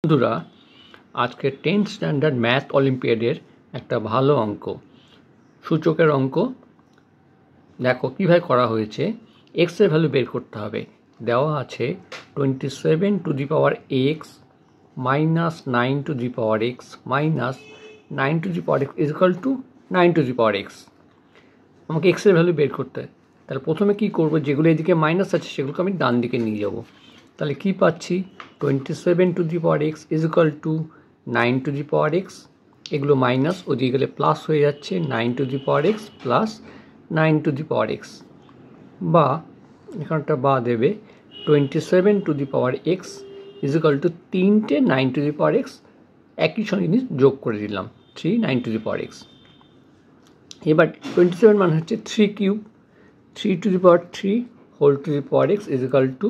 বন্ধুরা, আজকে 10th standard math অলিম্পিয়াডের একটা ভালো অঙ্ক, সূচকের অঙ্ক। দেখো কীভাবে করা হয়েছে। এক্সের ভ্যালু বের করতে হবে। দেওয়া আছে 27 two the power x minus 9 two the power x minus 9 two the power x is equal two 9 two the power x. আমাকে এক্সের ভ্যালু বের করতে হয়। তাহলে প্রথমে কী করবো, যেগুলো এদিকে মাইনাস আছে সেগুলোকে আমি ডান দিকে নিয়ে যাব। তাহলে কী পাচ্ছি, 27 two the power x is equal two 9 two the power x. এগুলো মাইনাস, ওদিকে গেলে প্লাস হয়ে যাচ্ছে 9 two the power x plus 9 two the power x, বা এখানটা বা দেবে 27 two the power x is equal two 3টে 9 টু দি পাওয়ার এক্স, একই সঙ্গে জিনিস যোগ করে দিলাম 3 9 টু দি পাওয়ার এক্স। এবার 27 মানে হচ্ছে 3 cube, 3 to the power 3 whole to the power x is equal to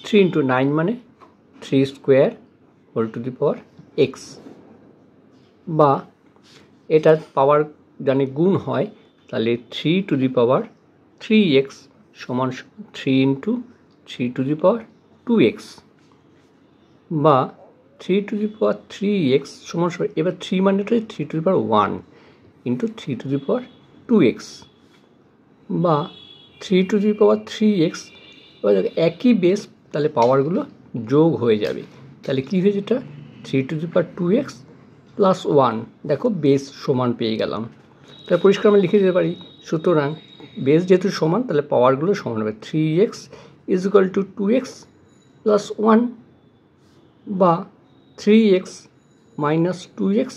3 into 9 মানে 3 square whole to the power x, বা এটার পাওয়ার জানি গুণ হয়, তাহলে 3 টু দি পাওয়ার 3x সমান 3 into 3 to the power 2x, বা 3 টু দি পাওয়ার 3x সমান, এবার 3 মানেটা 3 to the power 1 into 3 to the power 2x, বা 3 টু দি পাওয়ার 3x। এবার একই বেস, তাহলে পাওয়ারগুলো যোগ হয়ে যাবে। তাহলে কী হয়েছে, এটা 3 to the power 2x plus 1। দেখো বেস সমান পেয়ে গেলাম। তাহলে পরিষ্কার আমি লিখে দিতে পারি, সুতরাং বেস যেহেতু সমান তাহলে পাওয়ারগুলো সমান হবে। 3x is equal two 2x plus 1, বা 3x minus 2x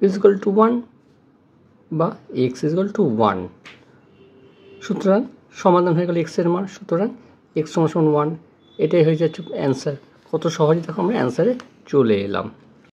is equal two 1, বা x ইজ ইকুয়াল টু 1। সুতরাং সমাধান হয়ে গেল এক্সের মান। সুতরাং x সমান 1, এটাই হয়ে যাচ্ছে অ্যান্সার। কত সহজে দেখো আমরা অ্যান্সারে চলে এলাম।